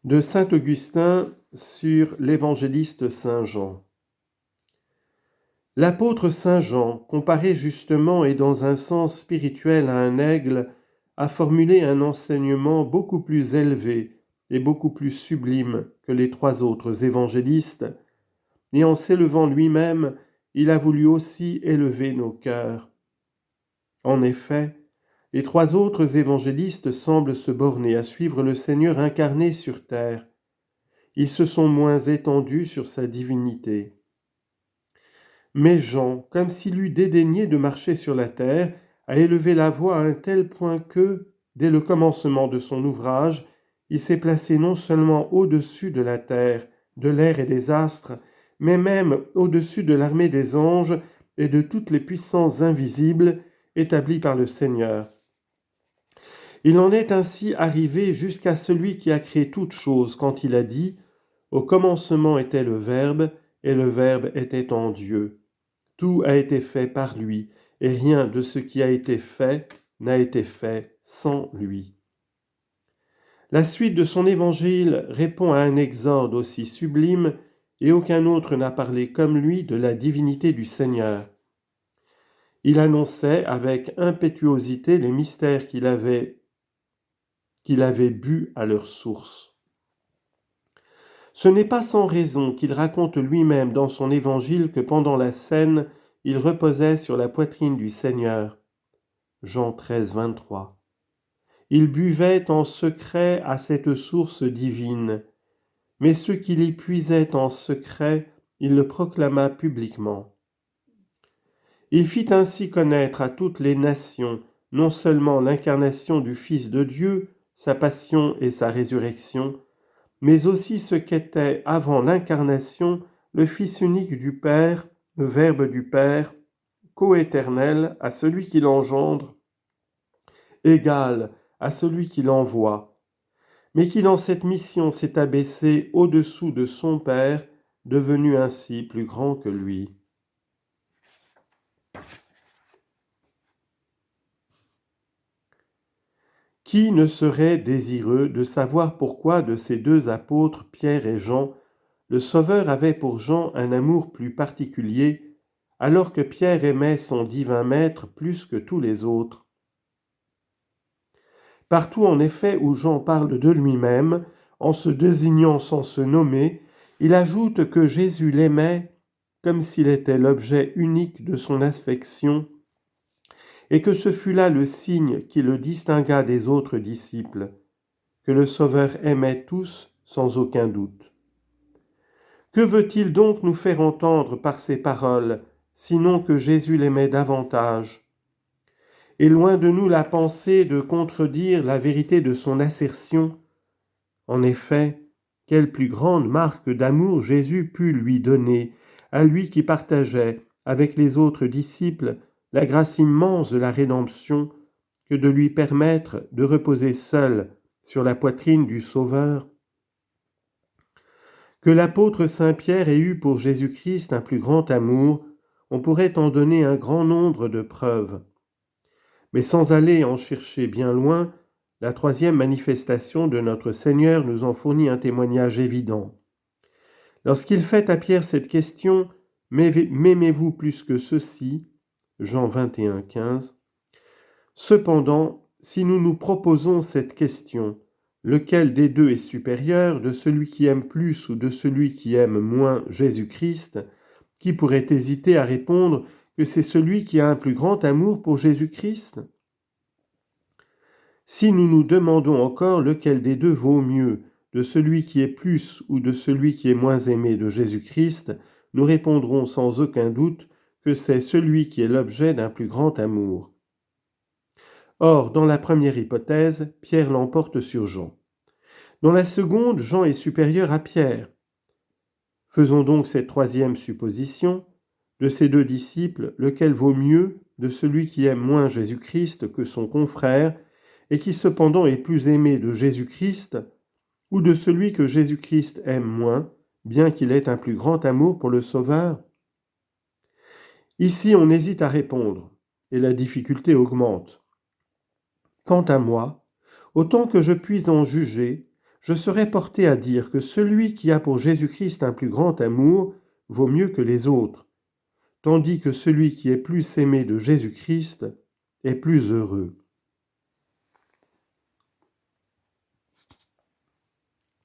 De saint Augustin sur l'évangéliste saint Jean. L'apôtre saint Jean, comparé justement et dans un sens spirituel à un aigle, a formulé un enseignement beaucoup plus élevé et beaucoup plus sublime que les trois autres évangélistes, et en s'élevant lui-même, il a voulu aussi élever nos cœurs. En effet, les trois autres évangélistes semblent se borner à suivre le Seigneur incarné sur terre. Ils se sont moins étendus sur sa divinité. Mais Jean, comme s'il eût dédaigné de marcher sur la terre, a élevé la voix à un tel point que, dès le commencement de son ouvrage, il s'est placé non seulement au-dessus de la terre, de l'air et des astres, mais même au-dessus de l'armée des anges et de toutes les puissances invisibles établies par le Seigneur. Il en est ainsi arrivé jusqu'à celui qui a créé toutes choses quand il a dit « Au commencement était le Verbe, et le Verbe était en Dieu. Tout a été fait par lui, et rien de ce qui a été fait n'a été fait sans lui. » La suite de son évangile répond à un exorde aussi sublime, et aucun autre n'a parlé comme lui de la divinité du Seigneur. Il annonçait avec impétuosité les mystères qu'il avait bu à leur source. Ce n'est pas sans raison qu'il raconte lui-même dans son évangile que pendant la scène, il reposait sur la poitrine du Seigneur. Jean 13, 23. Il buvait en secret à cette source divine, mais ce qu'il y puisait en secret, il le proclama publiquement. Il fit ainsi connaître à toutes les nations non seulement l'incarnation du Fils de Dieu, sa passion et sa résurrection, mais aussi ce qu'était avant l'incarnation le Fils unique du Père, le Verbe du Père, coéternel à celui qui l'engendre, égal à celui qui l'envoie, mais qui dans cette mission s'est abaissé au-dessous de son Père, devenu ainsi plus grand que lui. Qui ne serait désireux de savoir pourquoi de ces deux apôtres, Pierre et Jean, le Sauveur avait pour Jean un amour plus particulier, alors que Pierre aimait son divin maître plus que tous les autres? Partout en effet où Jean parle de lui-même, en se désignant sans se nommer, il ajoute que Jésus l'aimait comme s'il était l'objet unique de son affection, et que ce fut là le signe qui le distingua des autres disciples, que le Sauveur aimait tous sans aucun doute. Que veut-il donc nous faire entendre par ces paroles, sinon que Jésus l'aimait davantage? Et loin de nous la pensée de contredire la vérité de son assertion. En effet, quelle plus grande marque d'amour Jésus put lui donner, à lui qui partageait, avec les autres disciples, la grâce immense de la rédemption, que de lui permettre de reposer seul sur la poitrine du Sauveur. Que l'apôtre Saint Pierre ait eu pour Jésus-Christ un plus grand amour, on pourrait en donner un grand nombre de preuves. Mais sans aller en chercher bien loin, la troisième manifestation de notre Seigneur nous en fournit un témoignage évident. Lorsqu'il fait à Pierre cette question « M'aimez-vous plus que ceci ?» Jean 21, 15. Cependant, si nous nous proposons cette question, lequel des deux est supérieur, de celui qui aime plus ou de celui qui aime moins Jésus-Christ, qui pourrait hésiter à répondre que c'est celui qui a un plus grand amour pour Jésus-Christ? Si nous nous demandons encore lequel des deux vaut mieux, de celui qui est plus ou de celui qui est moins aimé de Jésus-Christ, nous répondrons sans aucun doute que c'est celui qui est l'objet d'un plus grand amour. Or, dans la première hypothèse, Pierre l'emporte sur Jean. Dans la seconde, Jean est supérieur à Pierre. Faisons donc cette troisième supposition. De ces deux disciples, lequel vaut mieux de celui qui aime moins Jésus-Christ que son confrère et qui cependant est plus aimé de Jésus-Christ, ou de celui que Jésus-Christ aime moins, bien qu'il ait un plus grand amour pour le Sauveur? Ici, on hésite à répondre, et la difficulté augmente. Quant à moi, autant que je puis en juger, je serais porté à dire que celui qui a pour Jésus-Christ un plus grand amour vaut mieux que les autres, tandis que celui qui est plus aimé de Jésus-Christ est plus heureux.